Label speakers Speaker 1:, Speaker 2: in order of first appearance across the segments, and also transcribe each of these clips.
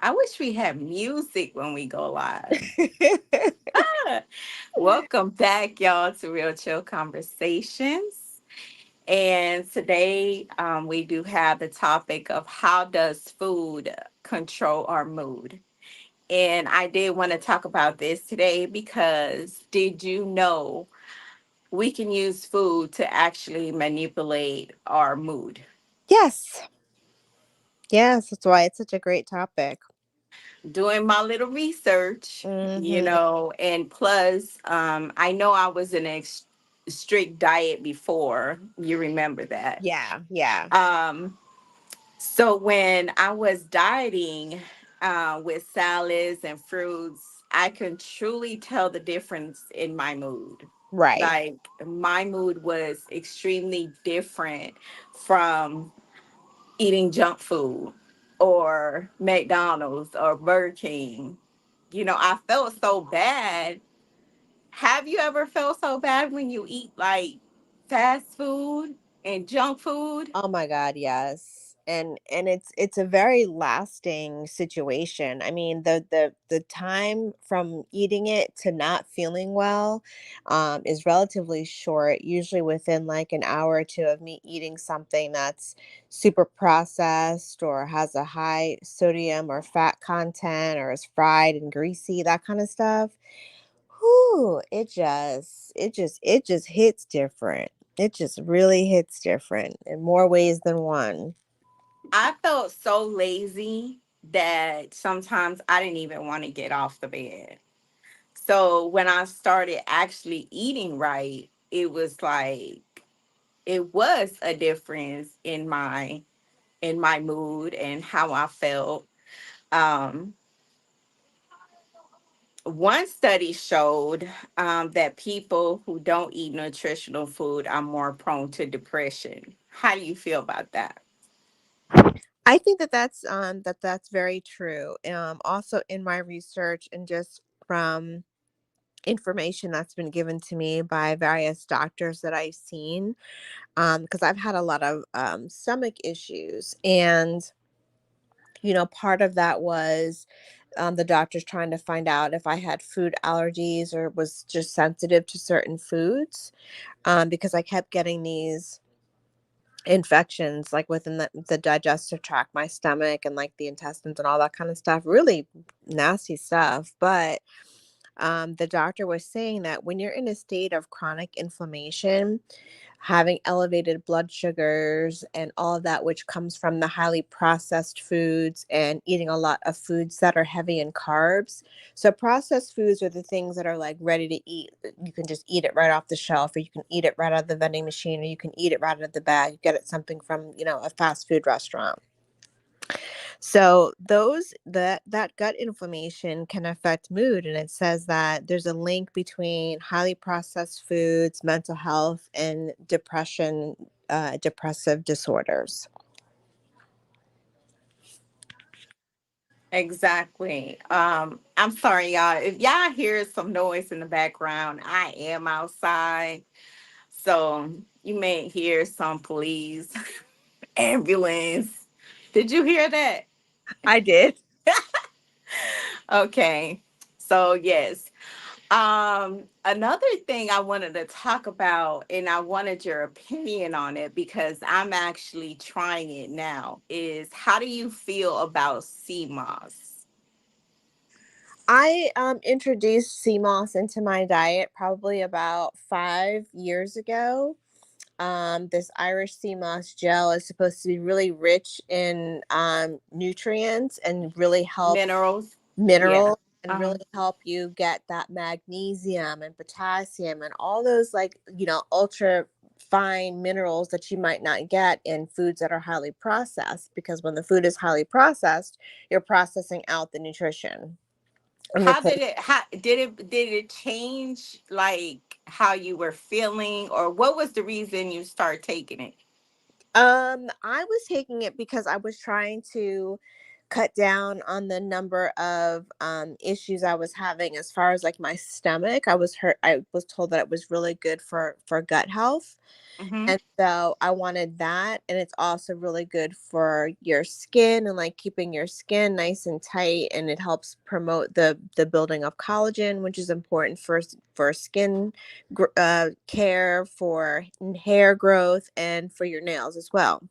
Speaker 1: I wish we had music when we go live. Welcome back, y'all, to Real Chill Conversations. And today we do have the topic of how does food control our mood? And I did want to talk about this today because did you know we can use food to actually manipulate our mood?
Speaker 2: Yes. Yes, that's why it's such a great topic.
Speaker 1: Doing my little research,
Speaker 2: Mhm.
Speaker 1: and plus, I know I was in a strict diet before. You remember that.
Speaker 2: Yeah, yeah.
Speaker 1: Um, so when I was dieting with salads and fruits, I can truly tell the difference in my mood.
Speaker 2: Right.
Speaker 1: Like my mood was extremely different from eating junk food or McDonald's or Burger King. I felt so bad. Have you ever felt so bad when you eat like fast food and junk food?
Speaker 2: Oh my God, yes. And it's a very lasting situation. I mean, the time from eating it to not feeling well is relatively short, usually within like an hour or two of me eating something that's super processed or has a high sodium or fat content or is fried and greasy, that kind of stuff. Whew, it just hits different. It just really hits different in more ways than one.
Speaker 1: I felt so lazy that sometimes I didn't even want to get off the bed. So when I started actually eating right, it was a difference in my mood and how I felt. Um, One study showed that people who don't eat nutritional food are more prone to depression. How do you feel about that?
Speaker 2: I think that's very true. Also in my research and just from information that's been given to me by various doctors that I've seen, because I've had a lot of stomach issues, and part of that was the doctors trying to find out if I had food allergies or was just sensitive to certain foods, because I kept getting these infections like within the digestive tract, my stomach and like the intestines and all that kind of stuff. Really nasty stuff. But the doctor was saying that when you're in a state of chronic inflammation, having elevated blood sugars and all of that, which comes from the highly processed foods and eating a lot of foods that are heavy in carbs. So, processed foods are the things that are like ready to eat. You can just eat it right off the shelf, or you can eat it right out of the vending machine, or you can eat it right out of the bag. You get it something from, a fast food restaurant. So that gut inflammation can affect mood, and it says that there's a link between highly processed foods, mental health, and depression, depressive disorders.
Speaker 1: Exactly. I'm sorry, y'all. If y'all hear some noise in the background, I am outside. So you may hear some police, ambulance. Did you hear that?
Speaker 2: I did.
Speaker 1: Okay. So yes. Another thing I wanted to talk about, and I wanted your opinion on it because I'm actually trying it now, is how do you feel about sea moss?
Speaker 2: I introduced sea moss into my diet probably about 5 years ago. This Irish sea moss gel is supposed to be really rich in nutrients and really help
Speaker 1: Minerals? Yeah.
Speaker 2: minerals and
Speaker 1: Uh,
Speaker 2: really help you get that magnesium and potassium and all those, like, ultra fine minerals that you might not get in foods that are highly processed, because when the food is highly processed, you're processing out the nutrition and replace.
Speaker 1: how did it change like how you were feeling, or what was the reason you start taking it?
Speaker 2: I was taking it because I was trying to cut down on the number of issues I was having as far as like my stomach. I was told that it was really good for gut health.
Speaker 1: Hmm.
Speaker 2: And so I wanted that. And it's also really good for your skin and like keeping your skin nice and tight. And it helps promote the building of collagen, which is important for skin care, for hair growth, and for your nails as well.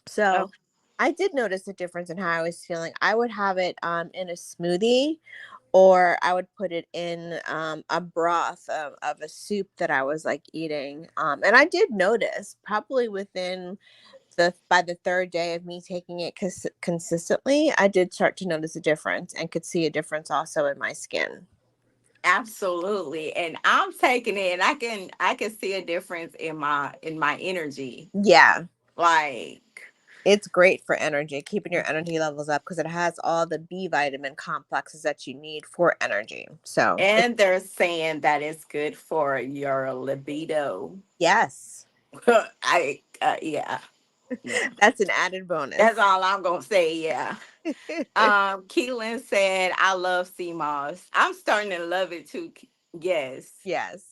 Speaker 2: So I did notice a difference in how I was feeling. I would have it in a smoothie, or I would put it in a broth of a soup that I was like eating. And I did notice probably within by the third day of me taking it consistently, I did start to notice a difference and could see a difference also in my skin.
Speaker 1: Absolutely. And I'm taking it and I can see a difference in my energy.
Speaker 2: Yeah,
Speaker 1: Like,
Speaker 2: it's great for energy, keeping your energy levels up because it has all the B vitamin complexes that you need for energy. So,
Speaker 1: and they're saying that it's good for your libido.
Speaker 2: yes,
Speaker 1: Yeah. Yeah.
Speaker 2: that's an added
Speaker 1: That's
Speaker 2: bonus.
Speaker 1: all I'm gonna say, yeah. Keelan said, I love sea moss. I'm starting to love it too. Yes.
Speaker 2: Yes.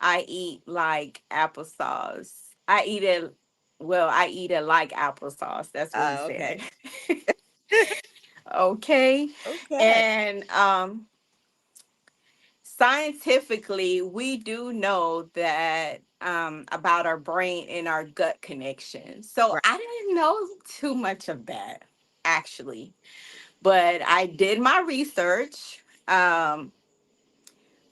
Speaker 1: I eat like applesauce. I eat it like applesauce. That's what he
Speaker 2: Oh,
Speaker 1: said.
Speaker 2: okay.
Speaker 1: Okay.
Speaker 2: Okay.
Speaker 1: And scientifically, we do know that about our brain and our gut connection. So
Speaker 2: Right.
Speaker 1: I didn't know too much of that, actually, but I did my research.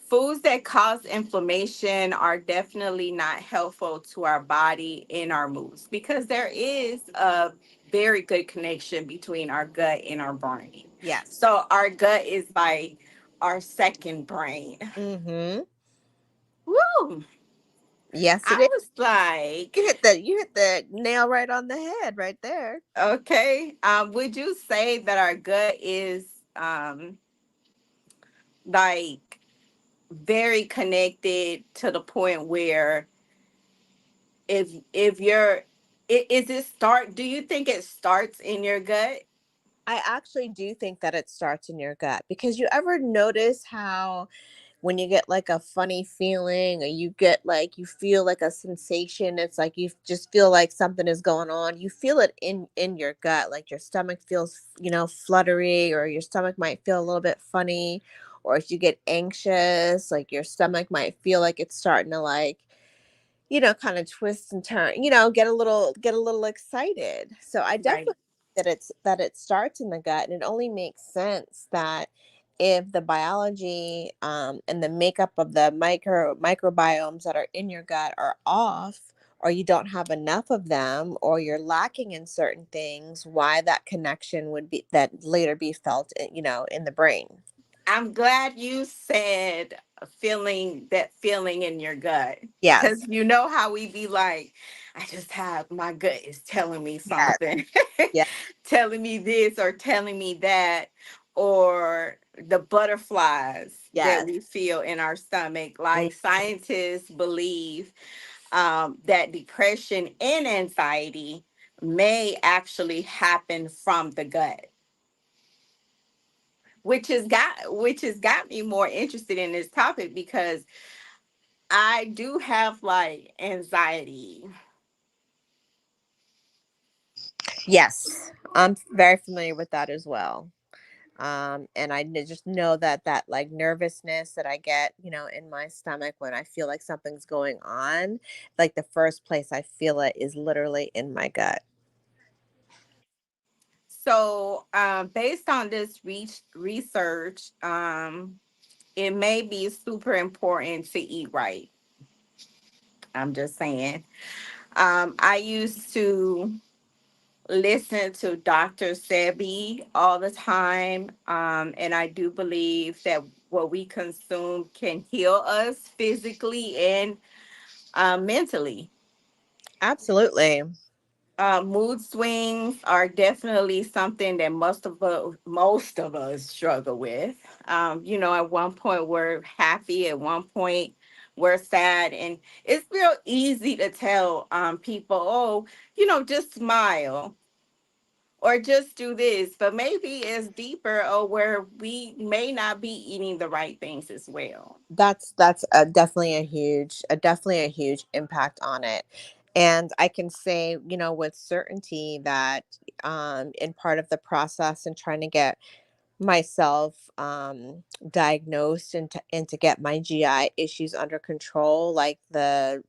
Speaker 1: Foods that cause inflammation are definitely not helpful to our body and our moods because there is a very good connection between our gut and our brain.
Speaker 2: Yes.
Speaker 1: So our gut is like our second brain.
Speaker 2: Mm-hmm.
Speaker 1: Woo!
Speaker 2: Yes, it
Speaker 1: I
Speaker 2: is.
Speaker 1: was like,
Speaker 2: You hit the nail right on the head right there.
Speaker 1: okay, would you say that our gut is um like very connected to the point where if you're is it start do you think it starts in your gut?
Speaker 2: I actually do think that it starts in your gut because you ever notice how when you get like a funny feeling, or you get like you feel like a sensation, it's like you just feel like something is going on. You feel it in your gut, like your stomach feels, fluttery, or your stomach might feel a little bit funny, or if you get anxious, like your stomach might feel like it's starting to like kind of twist and turn, get a little excited. So I
Speaker 1: Right.
Speaker 2: definitely think that it starts in the gut, and it only makes sense that if the biology and the makeup of the microbiomes that are in your gut are off, or you don't have enough of them, or you're lacking in certain things, why that connection would be that later be felt in the brain.
Speaker 1: I'm glad you said feeling that feeling in your gut.
Speaker 2: Yes.
Speaker 1: Because you know how we be like, I just have my gut is telling me
Speaker 2: Yes.
Speaker 1: something,
Speaker 2: Yes.
Speaker 1: telling me this or telling me that, or the butterflies that
Speaker 2: Yes.
Speaker 1: we feel in our stomach.
Speaker 2: Mm.
Speaker 1: Like scientists believe that depression and anxiety may actually happen from the gut, which has got me more interested in this topic because I do have like anxiety.
Speaker 2: Yes, I'm very familiar with that as well. And just know that like nervousness that I get, in my stomach when I feel like something's going on, like the first place I feel it is literally in my gut.
Speaker 1: So, based on this research, it may be super important to eat right. I'm just saying. I used to listen to Dr. Sebi all the time, and I do believe that what we consume can heal us physically and mentally.
Speaker 2: Absolutely.
Speaker 1: Mood swings are definitely something that most of us struggle with. At one point we're happy, at one point we're sad, and it's real easy to tell people, oh, just smile. or just do this, but maybe it's deeper or where we may not be eating the right things as well.
Speaker 2: That's definitely a huge impact on it. And I can say, with certainty that in part of the process and trying to get myself diagnosed and to get my GI issues under control, like the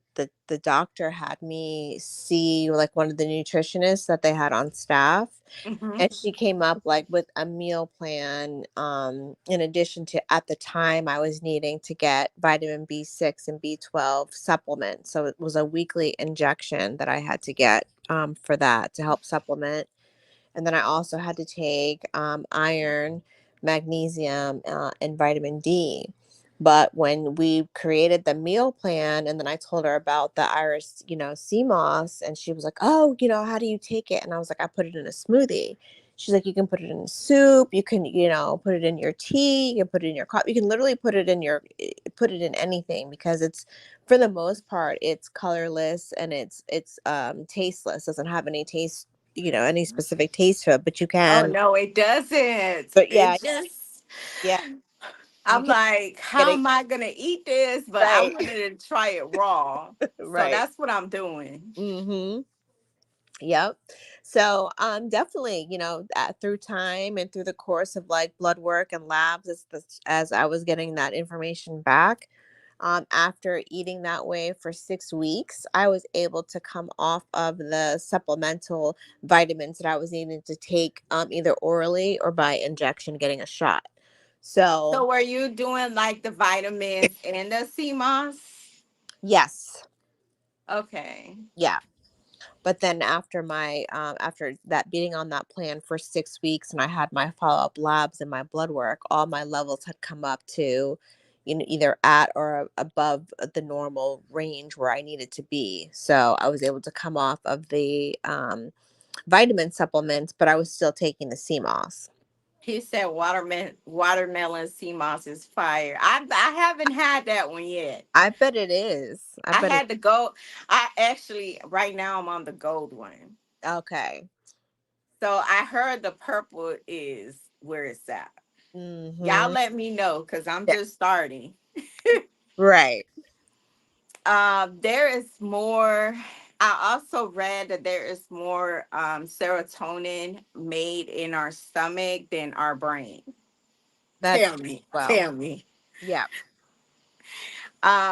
Speaker 2: doctor had me see like one of the nutritionists that they had on staff,
Speaker 1: Hmm.
Speaker 2: and she came up like with a meal plan, in addition to, at the time, I was needing to get vitamin B6 and B12 supplements, so it was a weekly injection that I had to get for that to help supplement. And then I also had to take iron, magnesium, and vitamin D. But when we created the meal plan, and then I told her about the iris, sea moss, and she was like, "Oh, how do you take it?" And I was like, "I put it in a smoothie." She's like, "You can put it in soup. You can, put it in your tea. You can put it in your coffee. You can literally put it in anything, because it's, for the most part, it's colorless and it's tasteless. Doesn't have any taste, any specific taste to it, but you
Speaker 1: Oh
Speaker 2: can,
Speaker 1: no, it doesn't.
Speaker 2: but
Speaker 1: It
Speaker 2: yeah,
Speaker 1: just,
Speaker 2: yeah, you
Speaker 1: I'm
Speaker 2: can
Speaker 1: like,
Speaker 2: get
Speaker 1: how
Speaker 2: it
Speaker 1: am I gonna eat this? But I
Speaker 2: right.
Speaker 1: wanted to try it raw. So
Speaker 2: Right.
Speaker 1: that's what I'm doing.
Speaker 2: Mhm. Yep. So, definitely, through time and through the course of like blood work and labs, as I was getting that information back, after eating that way for 6 weeks, I was able to come off of the supplemental vitamins that I was needing to take, either orally or by injection, getting a shot. So,
Speaker 1: So were you doing like the vitamins and the CMOS?
Speaker 2: yes,
Speaker 1: Okay.
Speaker 2: yeah. But then after that, being on that plan for 6 weeks, and I had my follow-up labs and my blood work, all my levels had come up to, either at or above the normal range where I needed to be. So I was able to come off of the vitamin supplements, but I was still taking the CMOS.
Speaker 1: He said watermelon CMOS is fire. I haven't had that one yet.
Speaker 2: I bet it is. I
Speaker 1: I
Speaker 2: bet it.
Speaker 1: had the gold. I actually right now I'm on the gold one.
Speaker 2: Okay.
Speaker 1: So I heard the purple is where it's at. Y'all
Speaker 2: Mm-hmm.
Speaker 1: let me know because I'm
Speaker 2: Yeah.
Speaker 1: just starting.
Speaker 2: Right.
Speaker 1: There is more. I also read that there is more serotonin made in our stomach than our brain.
Speaker 2: That's
Speaker 1: Tell me,
Speaker 2: well.
Speaker 1: tell me.
Speaker 2: Yeah.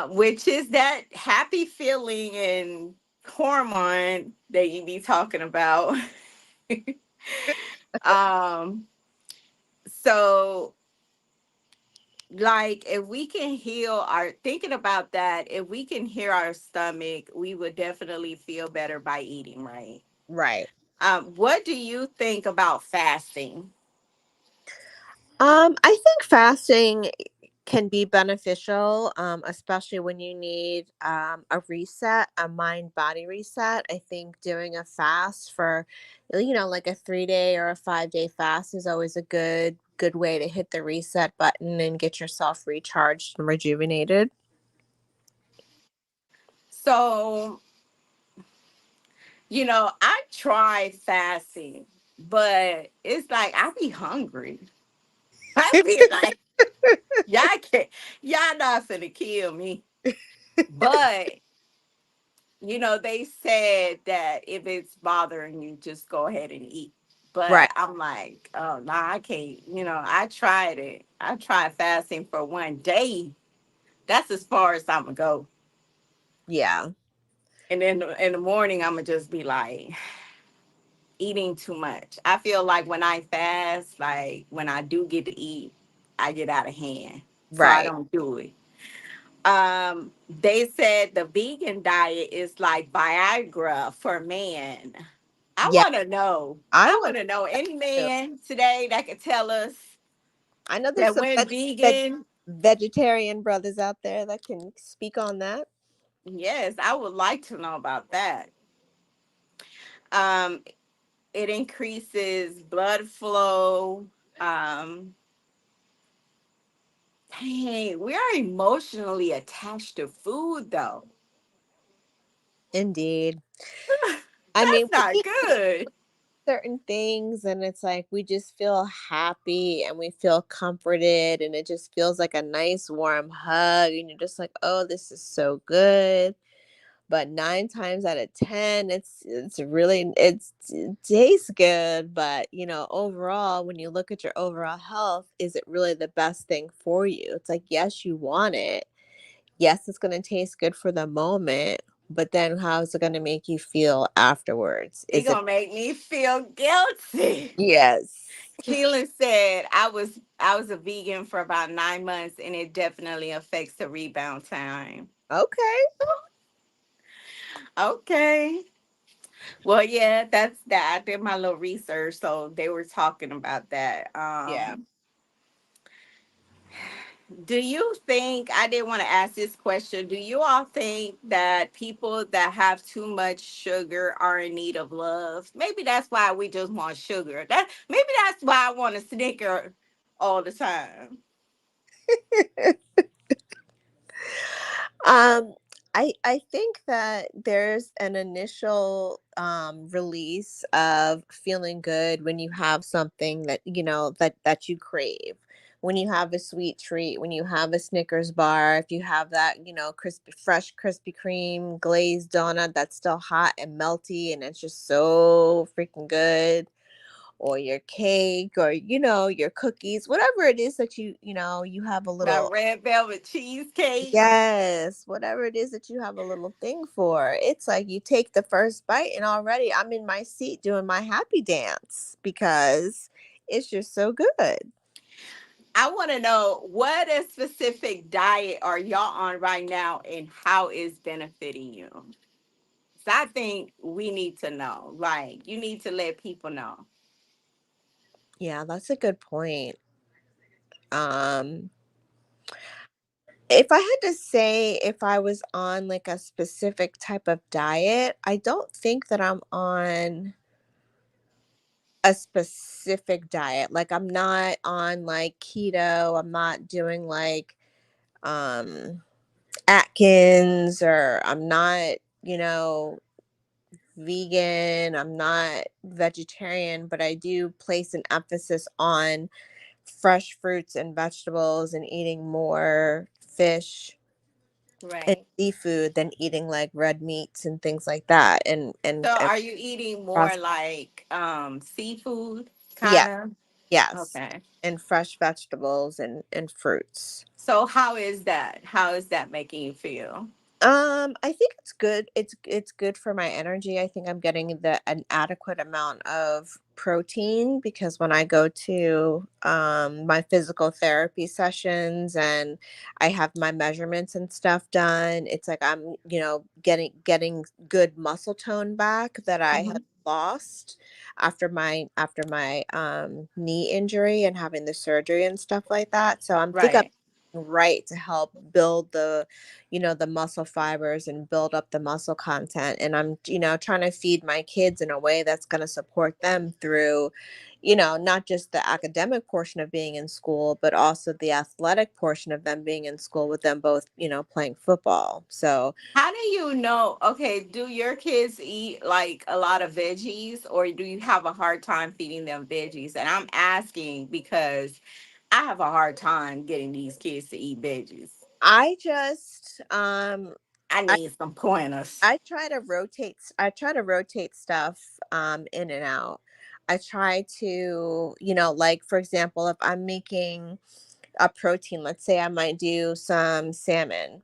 Speaker 1: Which is that happy feeling and hormone that you be talking about. um, so like if we can heal our thinking about that, if we can heal our stomach, we would definitely feel better by eating right.
Speaker 2: Right.
Speaker 1: What do you think about fasting?
Speaker 2: I think fasting can be beneficial, especially when you need a reset, a mind body reset. I think doing a fast for, like a 3 day or a 5 day fast is always a good way to hit the reset button and get yourself recharged and rejuvenated.
Speaker 1: So, I try fasting, but it's like I be hungry. I be like, y'all can't, y'all not finna kill me. But they said that if it's bothering you, just go ahead and eat.
Speaker 2: Right.
Speaker 1: But I'm like, oh no, I can't. I tried it. I tried fasting for one day. That's as far as I'm gonna go.
Speaker 2: Yeah.
Speaker 1: And then in the morning, I'm gonna just be like eating too much. I feel like when I fast, like when I do get to eat, I get out of hand. So I
Speaker 2: Right.
Speaker 1: don't do it. They said the vegan diet is like Viagra for men. I
Speaker 2: Yeah.
Speaker 1: want to know.
Speaker 2: I
Speaker 1: I
Speaker 2: want
Speaker 1: want to know any
Speaker 2: to.
Speaker 1: man today that could tell us
Speaker 2: I know there's
Speaker 1: that
Speaker 2: some
Speaker 1: went vegan.
Speaker 2: vegetarian brothers out there that can speak on that.
Speaker 1: Yes, I would like to know about that. Um, it increases blood flow. Um, Dang, we are emotionally attached to food, though.
Speaker 2: Indeed. I mean,
Speaker 1: That's not good.
Speaker 2: certain things and it's like we just feel happy and we feel comforted and it just feels like a nice warm hug and you're just like, oh, this is so good. But 9 times out of 10, it's really it tastes good, but overall, when you look at your overall health, is it really the best thing for you? It's like, yes, you want it. Yes, it's going to taste good for the moment, but then how is it going to make you feel afterwards?
Speaker 1: It
Speaker 2: Is it
Speaker 1: gonna make me feel guilty.
Speaker 2: yes.
Speaker 1: Keelan said I was a vegan for about 9 months, and it definitely affects the rebound time.
Speaker 2: Okay.
Speaker 1: Okay. Well, yeah, that's that. I did my little research, so they were talking about that.
Speaker 2: Yeah.
Speaker 1: Do you think, I did want to ask this question, do you all think that people that have too much sugar are in need of love? Maybe that's why we just want sugar. Maybe that's why I want a Snicker all the time.
Speaker 2: Um, I think that there's an initial release of feeling good when you have something that that you crave. When you have a sweet treat, when you have a Snickers bar, if you have that, crispy, fresh Krispy Kreme glazed donut that's still hot and melty and it's just so freaking good, or your cake, or your cookies, whatever it is that you have a
Speaker 1: That
Speaker 2: little.
Speaker 1: red velvet cheesecake.
Speaker 2: Yes, whatever it is that you have a little thing for. It's like you take the first bite and already I'm in my seat doing my happy dance because it's just so good.
Speaker 1: I want to know what a specific diet are y'all on right now and how it's benefiting you. So I think we need to know. Like, you need to let people know.
Speaker 2: Yeah, that's a good point. Um if I had to say if I was on like a specific type of diet, I don't think that I'm on a specific diet. Like I'm not on like keto, I'm not doing like um Atkins, or I'm not, vegan, I'm not vegetarian, but I do place an emphasis on fresh fruits and vegetables and eating more fish and
Speaker 1: Right.
Speaker 2: seafood than eating like red meats and things like that. And
Speaker 1: So are you eating more
Speaker 2: processed-
Speaker 1: like seafood
Speaker 2: yeah,
Speaker 1: kind of?
Speaker 2: yes.
Speaker 1: Okay.
Speaker 2: And fresh vegetables and fruits.
Speaker 1: So how is that? How is that making you feel?
Speaker 2: I think it's good. It's good for my energy. I think I'm getting an adequate amount of protein because when I go to my physical therapy sessions and I have my measurements and stuff done, it's like I'm, getting good muscle tone back that I had
Speaker 1: Mhm.
Speaker 2: lost after my knee injury and having the surgery and stuff like that. So I'm think I'm
Speaker 1: Right.
Speaker 2: right to help build the muscle fibers and build up the muscle content, and I'm trying to feed my kids in a way that's going to support them through not just the academic portion of being in school but also the athletic portion of them being in school, with them both playing football. So
Speaker 1: How do you know? Okay, do your kids eat like a lot of veggies or do you have a hard time feeding them veggies? And I'm asking because I have a hard time getting these kids to eat veggies.
Speaker 2: I just
Speaker 1: I
Speaker 2: I
Speaker 1: need some pointers.
Speaker 2: I try to rotate stuff in and out. I try to, like for example, if I'm making a protein, let's say I might do some salmon,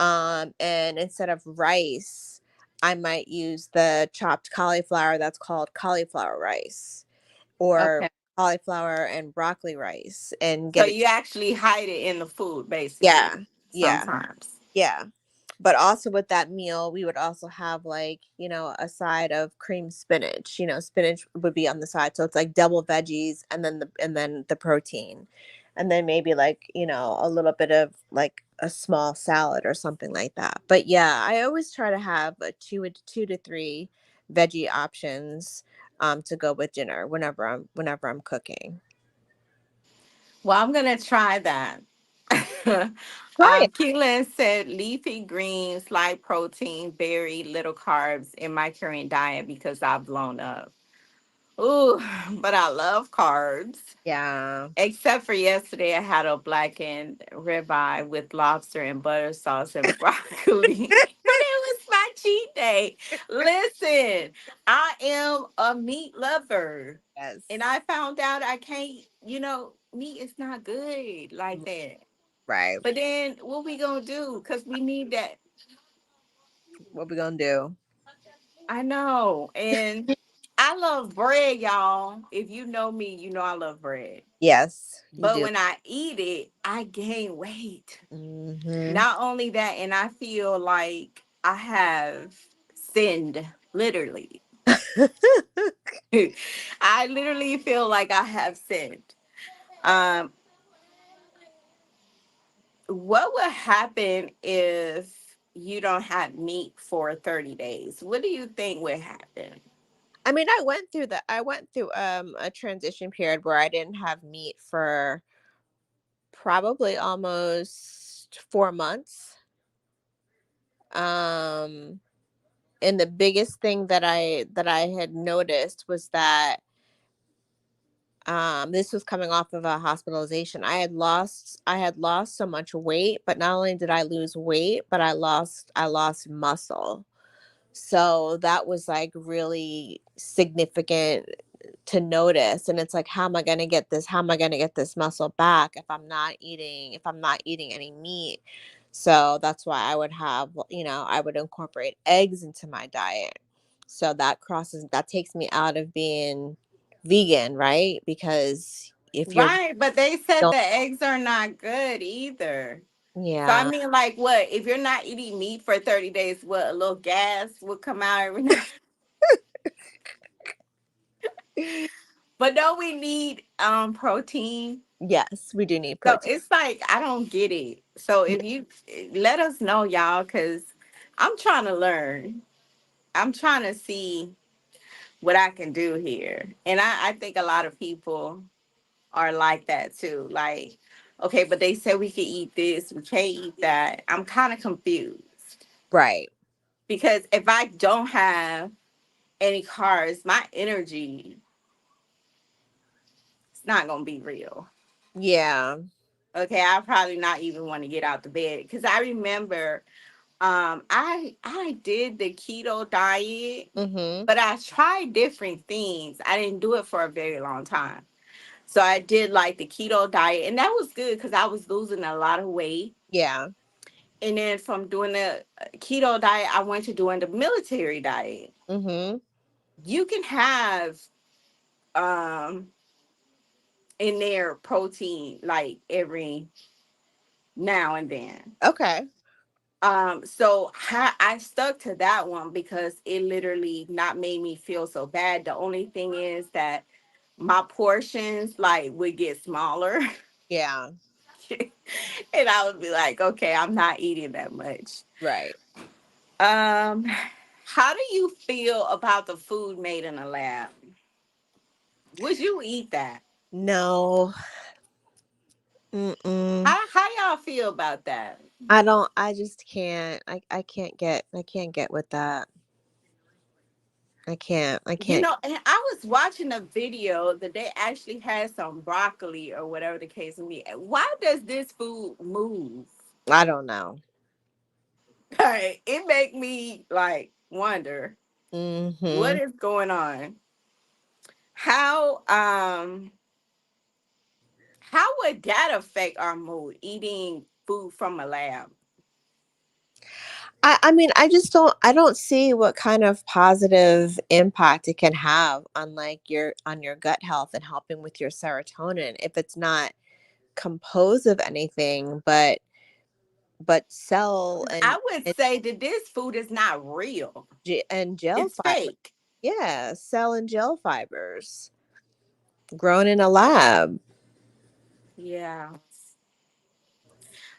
Speaker 2: and instead of rice, I might use the chopped cauliflower that's called cauliflower rice, or
Speaker 1: Okay.
Speaker 2: cauliflower and broccoli rice, and
Speaker 1: So
Speaker 2: get it.
Speaker 1: you actually hide it in the food, basically,
Speaker 2: Yeah, yeah,
Speaker 1: sometimes.
Speaker 2: yeah. But also with that meal, we would also have like, a side of cream spinach. Spinach would be on the side. So it's like double veggies and then the protein. And then maybe like, a little bit of like a small salad or something like that. But yeah, I always try to have a two to three veggie options to go with dinner whenever I'm cooking.
Speaker 1: Well, I'm gonna try that.
Speaker 2: Try it.
Speaker 1: Keelan said leafy greens, light protein, very little carbs in my current diet because I've blown up. Ooh, but I love carbs.
Speaker 2: Yeah.
Speaker 1: Except for yesterday, I had a blackened ribeye with lobster and butter sauce and broccoli. But it was my cheat day. Listen, I am a meat lover. And
Speaker 2: Yes.
Speaker 1: I found out I can't, meat is not good like
Speaker 2: Mm,
Speaker 1: that.
Speaker 2: right.
Speaker 1: But then what we gonna do? Because we need that.
Speaker 2: What we gonna do?
Speaker 1: I know. And I love bread, y'all. If you know me, you know I love bread.
Speaker 2: Yes, you
Speaker 1: But
Speaker 2: do.
Speaker 1: when I eat it, I gain weight.
Speaker 2: Hmm.
Speaker 1: Not only that, and I feel like I have sinned, literally. I literally feel like I have sinned. Um, what would happen if you don't have meat for 30 days? What do you think would happen?
Speaker 2: I mean, I went through a transition period where I didn't have meat for probably almost 4 months. Um and the biggest thing that I had noticed was that this was coming off of a hospitalization. I had lost so much weight, but not only did I lose weight, but I lost muscle. So that was like really significant to notice. And it's like, how am I going to get this? How am I going to get this muscle back if I'm not eating any meat? So that's why I would have, I would incorporate eggs into my diet. So that takes me out of being vegan, right? Because if you're
Speaker 1: Right, but they said
Speaker 2: don't,
Speaker 1: the eggs are not good either. So I
Speaker 2: yeah.
Speaker 1: mean, like, what if you're not eating meat for 30 days? What, a little gas will come out every now. But don't we need protein?
Speaker 2: Yes, we do need
Speaker 1: So
Speaker 2: protein.
Speaker 1: it's like I don't get it. So if you let us know, y'all, because I'm trying to learn. I'm trying to see what I can do here, and I think a lot of people are like that too. Like, okay, but they said we can eat this, we can't eat that. I'm kind of confused
Speaker 2: Right.
Speaker 1: because if I don't have any carbs, my energy is not gonna be real.
Speaker 2: Yeah.
Speaker 1: Okay, I probably not even want to get out the bed because I remember I did the keto diet,
Speaker 2: Mhm.
Speaker 1: but I tried different things. I didn't do it for a very long time. So I did like the keto diet, and that was good because I was losing a lot of weight.
Speaker 2: Yeah.
Speaker 1: And then from doing the keto diet, I went to doing the military diet.
Speaker 2: Mhm.
Speaker 1: You can have um in there protein like every now and then.
Speaker 2: Okay.
Speaker 1: So I stuck to that one because it literally not made me feel so bad. The only thing is that my portions like would get smaller.
Speaker 2: Yeah.
Speaker 1: And I would be like, okay, I'm not eating that much.
Speaker 2: Right.
Speaker 1: Um, how do you feel about the food made in a lab? Would you eat that?
Speaker 2: No. Mm-mm.
Speaker 1: How y'all feel about that?
Speaker 2: I don't I just can't. I can't get with that. I can't.
Speaker 1: And I was watching a video that they actually had some broccoli or whatever the case may be. Why does this food move?
Speaker 2: I don't know.
Speaker 1: Like, it make me like wonder what
Speaker 2: Mhm.
Speaker 1: is going on. How how would that affect our mood eating food from a lab?
Speaker 2: I mean, I don't see what kind of positive impact it can have on like your on your gut health and helping with your serotonin if it's not composed of anything but cell
Speaker 1: I would say that this food is not real.
Speaker 2: and gel
Speaker 1: It's
Speaker 2: fiber.
Speaker 1: fake.
Speaker 2: Yeah, cell and gel fibers grown in a lab.
Speaker 1: Yeah.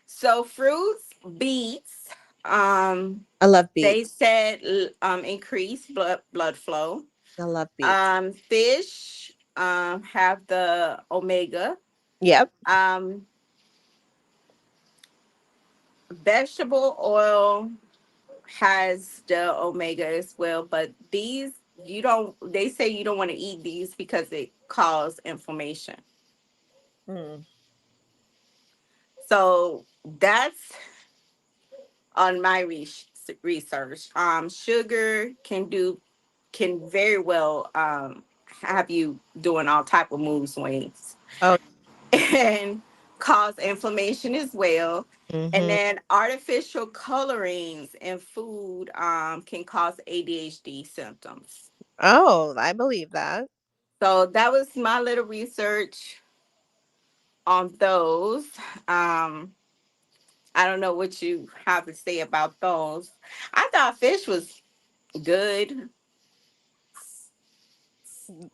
Speaker 1: So fruits, beets, um,
Speaker 2: I love
Speaker 1: they
Speaker 2: beets.
Speaker 1: said increase blood flow.
Speaker 2: I love beets.
Speaker 1: Fish have the omega.
Speaker 2: Yep.
Speaker 1: Um, vegetable oil has the omega as well, but these you don't, they say you don't want to eat these because it cause inflammation.
Speaker 2: Mm.
Speaker 1: So that's on my research. Sugar can very well have you doing all type of mood swings
Speaker 2: Oh.
Speaker 1: and cause inflammation as well. And
Speaker 2: Mm-hmm.
Speaker 1: then artificial colorings in food can cause ADHD symptoms.
Speaker 2: Oh, I believe that.
Speaker 1: So that was my little research on those. Um, I don't know what you have to say about those. I thought fish was good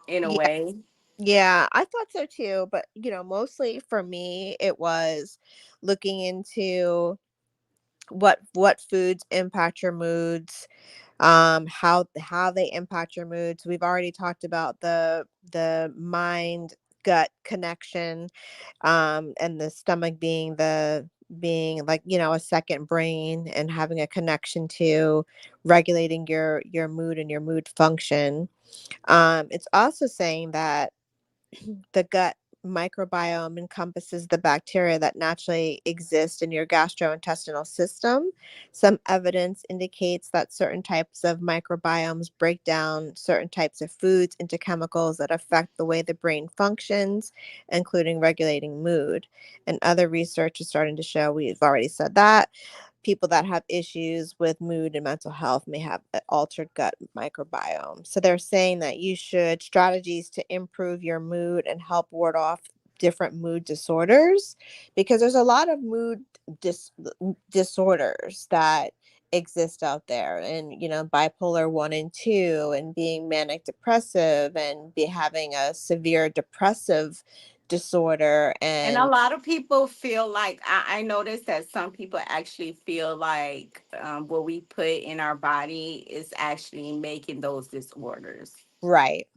Speaker 1: in a
Speaker 2: Yeah.
Speaker 1: way.
Speaker 2: Yeah, I thought so too, but mostly for me it was looking into what foods impact your moods, how they impact your moods. We've already talked about the mind gut connection, and the stomach being like a second brain and having a connection to regulating your mood and your mood function. It's also saying that the gut microbiome encompasses the bacteria that naturally exist in your gastrointestinal system. Some evidence indicates that certain types of microbiomes break down certain types of foods into chemicals that affect the way the brain functions, including regulating mood. And other research is starting to show, we've already said that, people that have issues with mood and mental health may have an altered gut microbiome. So they're saying that you should strategies to improve your mood and help ward off different mood disorders, because there's a lot of mood disorders that exist out there, and bipolar 1 and 2, and being manic depressive, and be having a severe depressive disorder.
Speaker 1: And a
Speaker 2: And
Speaker 1: lot of people feel like I noticed that some people actually feel like what we put in our body is actually making those disorders.
Speaker 2: right,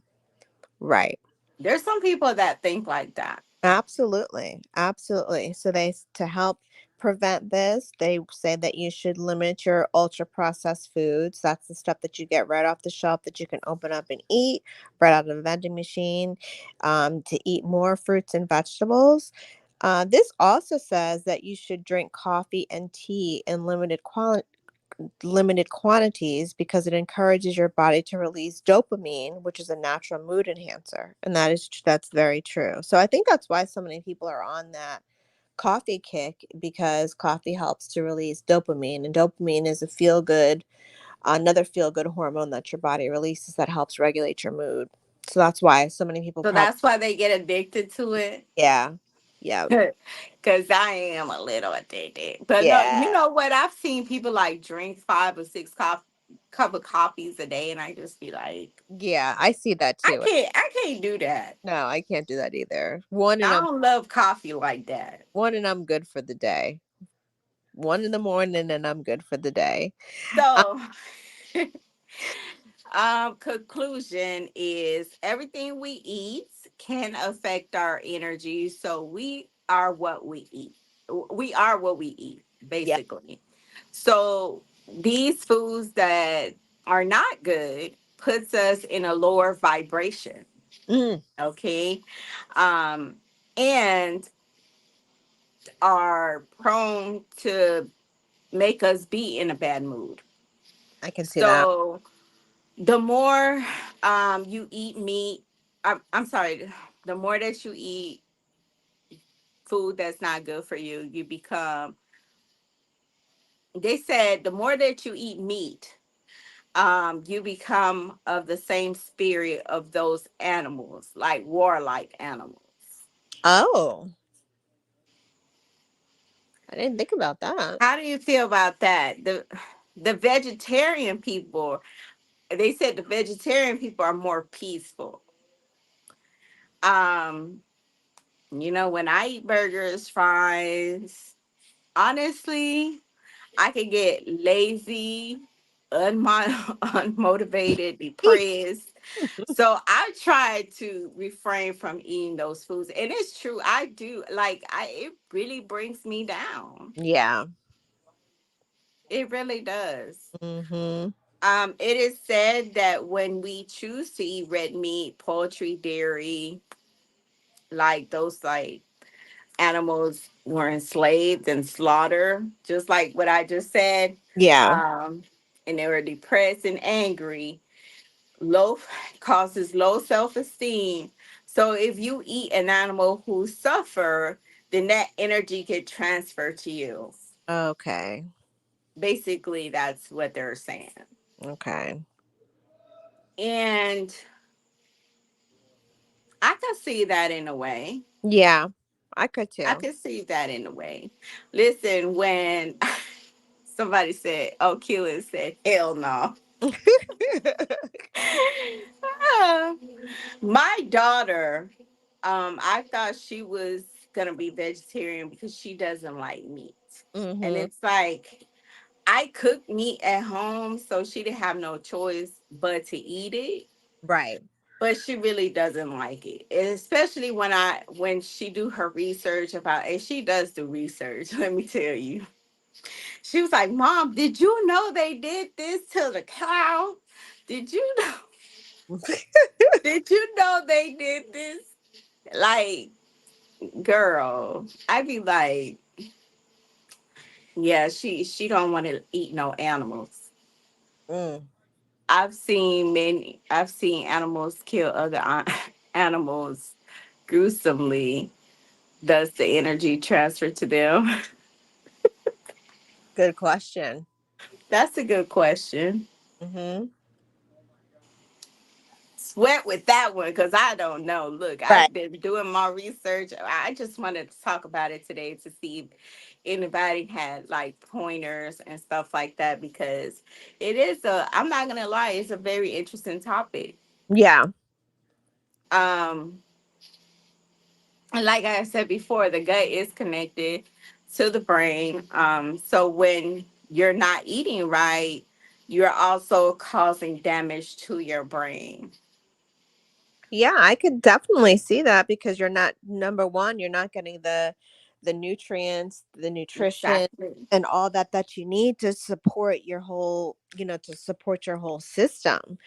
Speaker 2: right.
Speaker 1: There's some people that think like that.
Speaker 2: Absolutely. Absolutely. So to help prevent this, they say that you should limit your ultra processed foods. That's the stuff that you get right off the shelf that you can open up and eat right out of a vending machine. To eat more fruits and vegetables. This also says that you should drink coffee and tea in limited quantities, because it encourages your body to release dopamine, which is a natural mood enhancer. And that's very true. So I think that's why so many people are on that coffee kick, because coffee helps to release dopamine, and dopamine is another feel good hormone that your body releases that helps regulate your mood. So that's why so many people
Speaker 1: So
Speaker 2: probably.
Speaker 1: that's why they get addicted to it.
Speaker 2: Yeah. Yeah.
Speaker 1: Because I am a little addicted. But no, you
Speaker 2: Yeah.
Speaker 1: know what? I've seen people like drink 5 or 6 cup of coffees a day, and I just be like,
Speaker 2: Yeah, I see that too.
Speaker 1: I can't do that.
Speaker 2: No, I can't do that either. One and
Speaker 1: I
Speaker 2: I'm
Speaker 1: don't love coffee like that.
Speaker 2: one and I'm good for the day. 1 in the morning and I'm good for the day. Uh,
Speaker 1: So, conclusion is everything we eat can affect our energy. So we are what we eat. We are what we eat,
Speaker 2: yeah.
Speaker 1: basically. So these foods that are not good puts us in a lower vibration.
Speaker 2: Mm,
Speaker 1: Okay. Um, and are prone to make us be in a bad mood.
Speaker 2: I can see that.
Speaker 1: So the more you eat meat, I'm sorry, the more that you eat food that's not good for you, you become, they said the more that you eat meat, you become of the same spirit of those animals, like warlike animals.
Speaker 2: Oh, I didn't think about that.
Speaker 1: How do you feel about that? The vegetarian people, they said the vegetarian people are more peaceful. Um, when I eat burgers, fries, honestly, I could get lazy, unmotivated, depressed. So I try to refrain from eating those foods. And it's true, I do. Like it really brings me down.
Speaker 2: Yeah.
Speaker 1: It really does.
Speaker 2: Mhm.
Speaker 1: It is said that when we choose to eat red meat, poultry, dairy, like those like animals were enslaved and slaughtered, just like what I just said,
Speaker 2: Yeah.
Speaker 1: um, and they were depressed and angry, low causes low self-esteem. So if you eat an animal who suffer, then that energy get transferred to you.
Speaker 2: Okay.
Speaker 1: Basically, that's what they're saying.
Speaker 2: Okay.
Speaker 1: And I can see that in a way.
Speaker 2: Yeah, I could
Speaker 1: I
Speaker 2: too.
Speaker 1: can see that in a way. Listen, when somebody said, "Oh, Keelan said, hell no." My daughter, I thought she was gonna be vegetarian because she doesn't like meat. And
Speaker 2: Mhm.
Speaker 1: it's like I cook meat at home, so she didn't have no choice but to eat it.
Speaker 2: Right.
Speaker 1: But she really doesn't like it. And especially when she do her research about, and she does do research, let me tell you. She was like, "Mom, did you know they did this to the cow? Did you know did you know they did this?" Like, girl, I'd be like, yeah, she don't want to eat no animals.
Speaker 2: Mm.
Speaker 1: I've seen animals kill other animals gruesomely. Does the energy transfer to them?
Speaker 2: Good question.
Speaker 1: That's a good question.
Speaker 2: Mhm.
Speaker 1: Sweat with that one because I don't know. Look,
Speaker 2: Right.
Speaker 1: I've been doing my research. I just wanted to talk about it today to see if anybody had like pointers and stuff like that because I'm not gonna lie, it's a very interesting topic.
Speaker 2: Yeah.
Speaker 1: Um, and like I said before, the gut is connected to the brain. So when you're not eating right, you're also causing damage to your brain.
Speaker 2: Yeah, I could definitely see that because you're not, number one, you're not getting the nutrients, the nutrition,
Speaker 1: Exactly.
Speaker 2: and all that you need to support your whole, to support your whole system.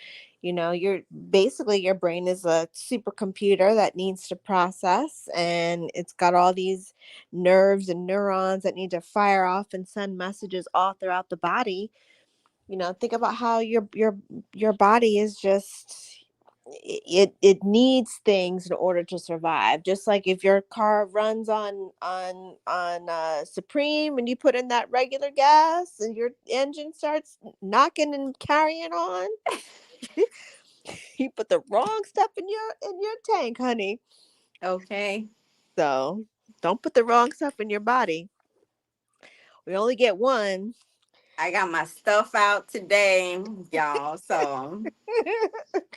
Speaker 2: You're basically, your brain is a supercomputer that needs to process, and it's got all these nerves and neurons that need to fire off and send messages all throughout the body. Think about how your body is just, it needs things in order to survive. Just like if your car runs on Supreme, and you put in that regular gas and your engine starts knocking and carrying on, you put the wrong stuff in your tank, honey.
Speaker 1: Okay.
Speaker 2: So don't put the wrong stuff in your body. We only get one.
Speaker 1: I got my stuff out today, y'all. So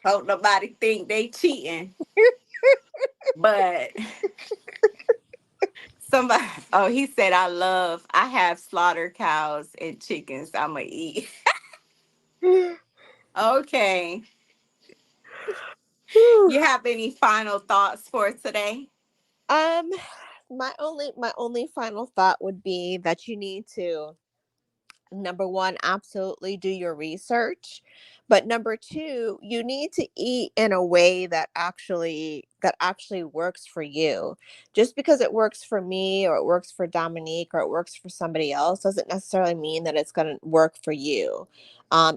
Speaker 1: hope nobody think they cheating. But somebody, oh, he said I have slaughter cows and chickens. I'ma eat. Okay.
Speaker 2: Whew.
Speaker 1: You have any final thoughts for today?
Speaker 2: um my only final thought would be that you need to, number one, absolutely do your research. But number two, you need to eat in a way that actually works for you. Just because it works for me, or it works for Dominique, or it works for somebody else, doesn't necessarily mean that it's going to work for you.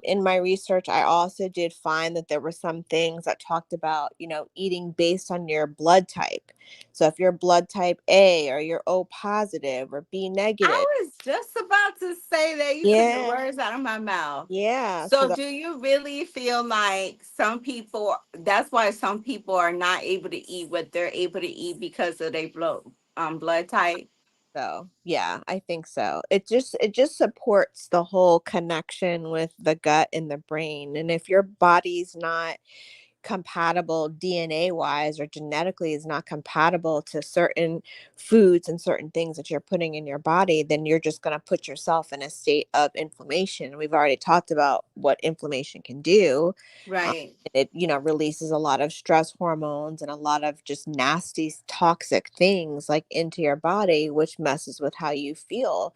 Speaker 2: In my research, I also did find that there were some things that talked about, eating based on your blood type. So if you're blood type A, or you're O positive, or B negative.
Speaker 1: I was just about to say that you took the
Speaker 2: Yeah.
Speaker 1: words out of my mouth.
Speaker 2: Yeah, so
Speaker 1: So,
Speaker 2: that
Speaker 1: do you really feel like some people, that's why some people are not able to eat what they're able to eat because of their blood type?
Speaker 2: so yeah, I think so. It just supports the whole connection with the gut and the brain. And if your body's not compatible DNA wise, or genetically is not compatible to certain foods and certain things that you're putting in your body, then you're just going to put yourself in a state of inflammation. We've already talked about what inflammation can do. um,
Speaker 1: Right.
Speaker 2: it releases a lot of stress hormones and a lot of just nasty toxic things like into your body, which messes with how you feel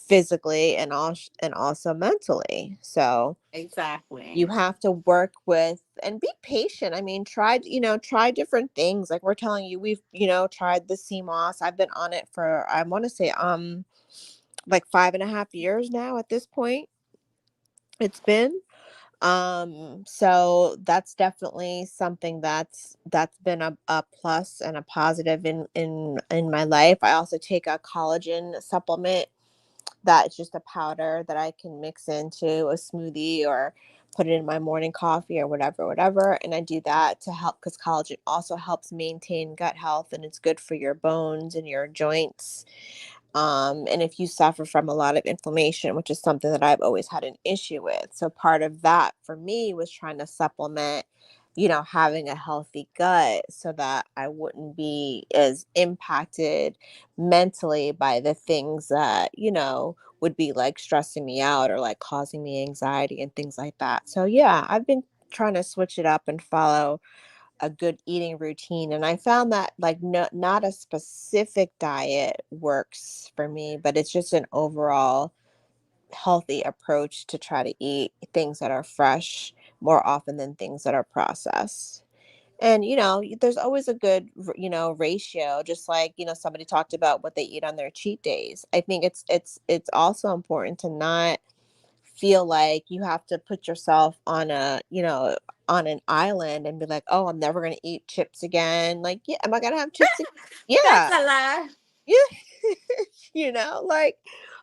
Speaker 2: physically and also mentally. So you
Speaker 1: Exactly.
Speaker 2: have to work with and be patient. I mean, try different things. Like we're telling you, we've, tried the sea moss. I've been on it for, I want to say, like 5.5 years now at this point. It's been, so that's definitely something that's been a plus and a positive in my life. I also take a collagen supplement that's just a powder that I can mix into a smoothie or put it in my morning coffee or whatever, whatever. And I do that to help because collagen also helps maintain gut health and it's good for your bones and your joints. And if you suffer from a lot of inflammation, which is something that I've always had an issue with. So part of that for me was trying to supplement, having a healthy gut so that I wouldn't be as impacted mentally by the things that, would be like stressing me out or like causing me anxiety and things like that. So yeah, I've been trying to switch it up and follow a good eating routine, and I found that like no, not a specific diet works for me, but it's just an overall healthy approach to try to eat things that are fresh more often than things that are processed. And there's always a good ratio, just like somebody talked about what they eat on their cheat days. I think it's also important to not feel like you have to put yourself on an island and be like, "Oh, I'm never going to eat chips again." Like, yeah, am I going to have chips again?
Speaker 1: That's
Speaker 2: Yeah.
Speaker 1: a lie.
Speaker 2: Yeah. Like,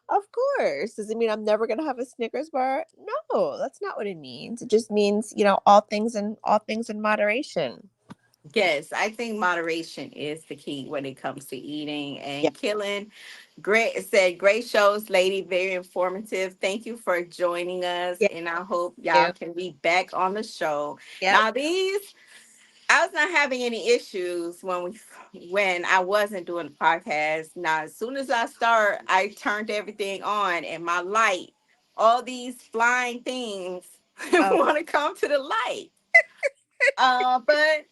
Speaker 2: of course. Does it mean I'm never going to have a Snickers bar? No, that's not what it means. It just means, all things in moderation.
Speaker 1: Yes, I think moderation is the key when it comes to eating
Speaker 2: Yeah.
Speaker 1: and killing. Great said, great shows, lady. Very informative. Thank you for joining us,
Speaker 2: Yeah.
Speaker 1: and I hope y'all
Speaker 2: Yeah.
Speaker 1: can be back on the show.
Speaker 2: Yep.
Speaker 1: Now, these I was not having any issues when I wasn't doing the podcast. Now, as soon as I start, I turned everything on, and my light, all these flying things,
Speaker 2: Oh,
Speaker 1: want to come to the light. But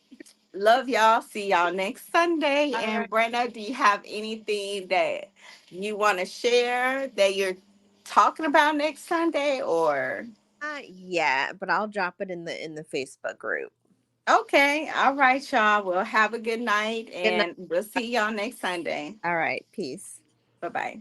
Speaker 1: love y'all. See y'all next Sunday.
Speaker 2: all right.
Speaker 1: And Brenda, do you have anything that you want to share that you're talking about next Sunday? Or
Speaker 2: Not yet, but I'll drop it in the Facebook group.
Speaker 1: okay, all right, y'all. Well, have a good night,
Speaker 2: Good night.
Speaker 1: and we'll see y'all next Sunday.
Speaker 2: All right. Peace.
Speaker 1: Bye bye.